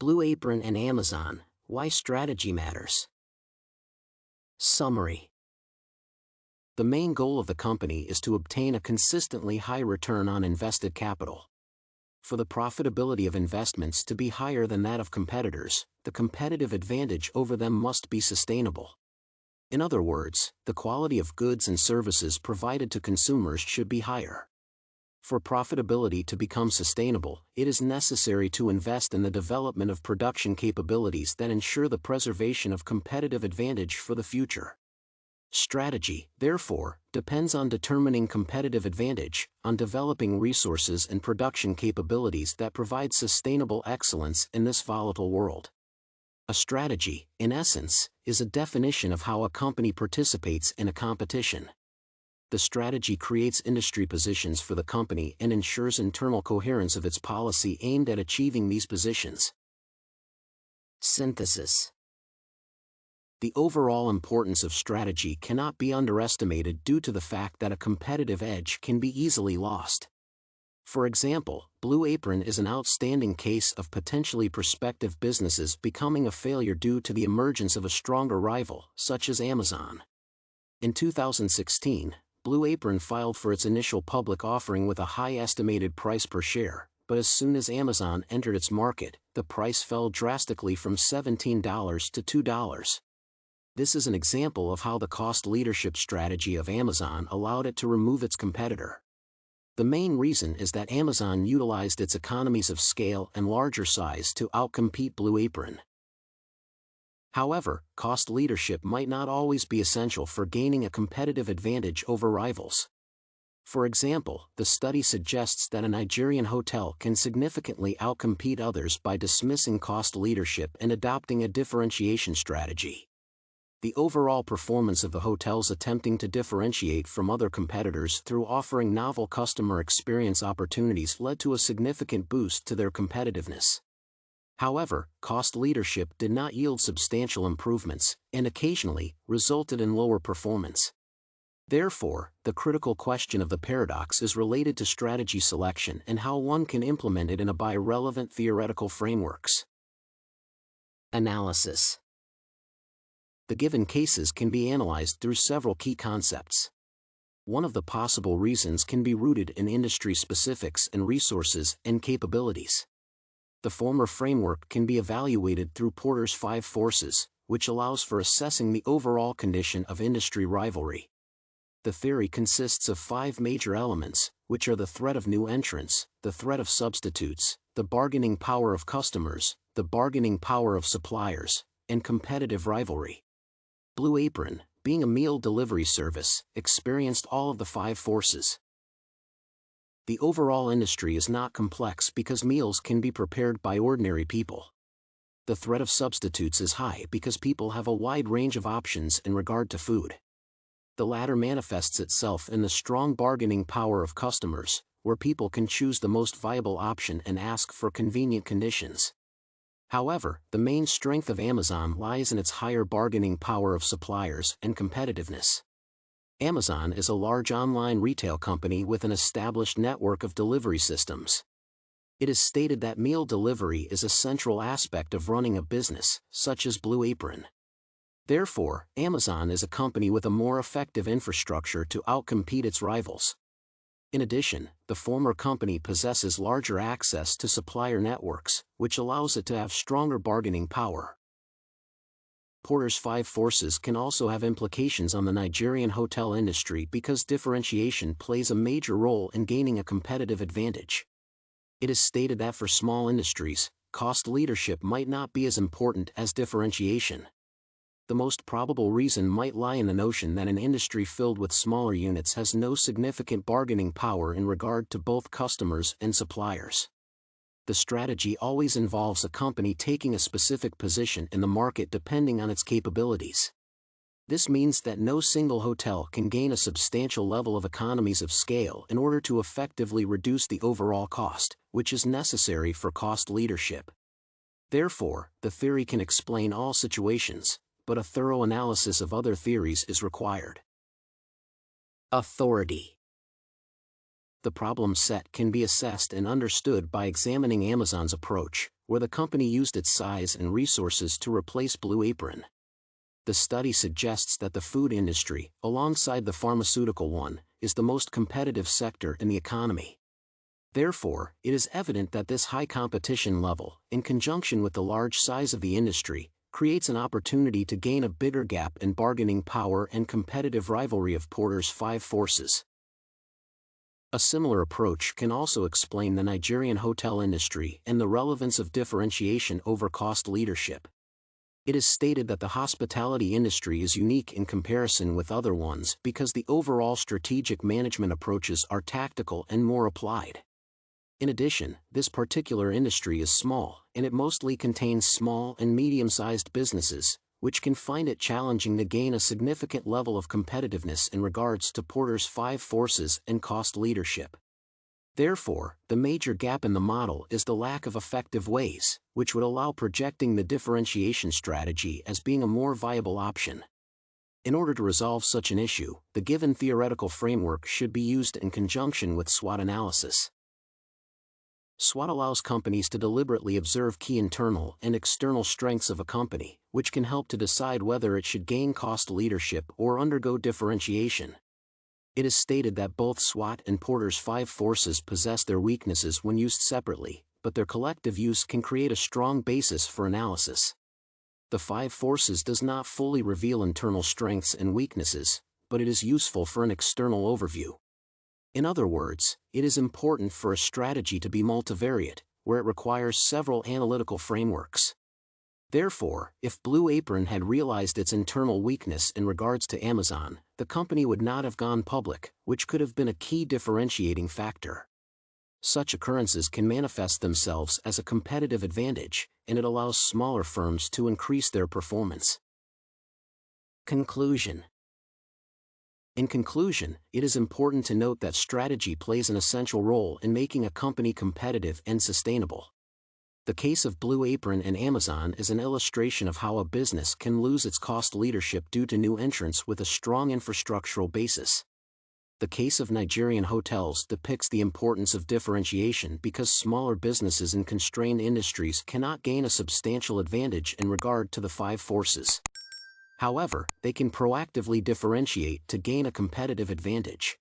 Blue Apron and Amazon, why strategy matters. Summary. The main goal of the company is to obtain a consistently high return on invested capital. For the profitability of investments to be higher than that of competitors, the competitive advantage over them must be sustainable. In other words, the quality of goods and services provided to consumers should be higher. For profitability to become sustainable, it is necessary to invest in the development of production capabilities that ensure the preservation of competitive advantage for the future. Strategy, therefore, depends on determining competitive advantage, on developing resources and production capabilities that provide sustainable excellence in this volatile world. A strategy, in essence, is a definition of how a company participates in a competition. The strategy creates industry positions for the company and ensures internal coherence of its policy aimed at achieving these positions. Synthesis. The overall importance of strategy cannot be underestimated due to the fact that a competitive edge can be easily lost. For example, Blue Apron is an outstanding case of potentially prospective businesses becoming a failure due to the emergence of a stronger rival, such as Amazon. In 2016, Blue Apron filed for its initial public offering with a high estimated price per share, but as soon as Amazon entered its market, the price fell drastically from $17 to $2. This is an example of how the cost leadership strategy of Amazon allowed it to remove its competitor. The main reason is that Amazon utilized its economies of scale and larger size to outcompete Blue Apron. However, cost leadership might not always be essential for gaining a competitive advantage over rivals. For example, the study suggests that a Nigerian hotel can significantly outcompete others by dismissing cost leadership and adopting a differentiation strategy. The overall performance of the hotels attempting to differentiate from other competitors through offering novel customer experience opportunities led to a significant boost to their competitiveness. However, cost leadership did not yield substantial improvements, and occasionally resulted in lower performance. Therefore, the critical question of the paradox is related to strategy selection and how one can implement it by relevant theoretical frameworks. Analysis. The given cases can be analyzed through several key concepts. One of the possible reasons can be rooted in industry specifics and resources and capabilities. The former framework can be evaluated through Porter's 5 forces, which allows for assessing the overall condition of industry rivalry. The theory consists of 5 major elements, which are the threat of new entrants, the threat of substitutes, the bargaining power of customers, the bargaining power of suppliers, and competitive rivalry. Blue Apron, being a meal delivery service, experienced all of the 5 forces. The overall industry is not complex because meals can be prepared by ordinary people. The threat of substitutes is high because people have a wide range of options in regard to food. The latter manifests itself in the strong bargaining power of customers, where people can choose the most viable option and ask for convenient conditions. However, the main strength of Amazon lies in its higher bargaining power of suppliers and competitiveness. Amazon is a large online retail company with an established network of delivery systems. It is stated that meal delivery is a central aspect of running a business, such as Blue Apron. Therefore, Amazon is a company with a more effective infrastructure to outcompete its rivals. In addition, the former company possesses larger access to supplier networks, which allows it to have stronger bargaining power. Porter's 5 forces can also have implications on the Nigerian hotel industry because differentiation plays a major role in gaining a competitive advantage. It is stated that for small industries, cost leadership might not be as important as differentiation. The most probable reason might lie in the notion that an industry filled with smaller units has no significant bargaining power in regard to both customers and suppliers. The strategy always involves a company taking a specific position in the market depending on its capabilities. This means that no single hotel can gain a substantial level of economies of scale in order to effectively reduce the overall cost, which is necessary for cost leadership. Therefore, the theory can explain all situations, but a thorough analysis of other theories is required. Authority. The problem set can be assessed and understood by examining Amazon's approach, where the company used its size and resources to replace Blue Apron. The study suggests that the food industry, alongside the pharmaceutical one, is the most competitive sector in the economy. Therefore, it is evident that this high competition level, in conjunction with the large size of the industry, creates an opportunity to gain a bigger gap in bargaining power and competitive rivalry of Porter's five forces. A similar approach can also explain the Nigerian hotel industry and the relevance of differentiation over cost leadership. It is stated that the hospitality industry is unique in comparison with other ones because the overall strategic management approaches are tactical and more applied. In addition, this particular industry is small, and it mostly contains small and medium-sized businesses, which can find it challenging to gain a significant level of competitiveness in regards to Porter's five forces and cost leadership. Therefore, the major gap in the model is the lack of effective ways, which would allow projecting the differentiation strategy as being a more viable option. In order to resolve such an issue, the given theoretical framework should be used in conjunction with SWOT analysis. SWOT allows companies to deliberately observe key internal and external strengths of a company, which can help to decide whether it should gain cost leadership or undergo differentiation. It is stated that both SWOT and Porter's five forces possess their weaknesses when used separately, but their collective use can create a strong basis for analysis. The five forces does not fully reveal internal strengths and weaknesses, but it is useful for an external overview. In other words, it is important for a strategy to be multivariate, where it requires several analytical frameworks. Therefore, if Blue Apron had realized its internal weakness in regards to Amazon, the company would not have gone public, which could have been a key differentiating factor. Such occurrences can manifest themselves as a competitive advantage, and it allows smaller firms to increase their performance. Conclusion. In conclusion, it is important to note that strategy plays an essential role in making a company competitive and sustainable. The case of Blue Apron and Amazon is an illustration of how a business can lose its cost leadership due to new entrants with a strong infrastructural basis. The case of Nigerian hotels depicts the importance of differentiation because smaller businesses in constrained industries cannot gain a substantial advantage in regard to the five forces. However, they can proactively differentiate to gain a competitive advantage.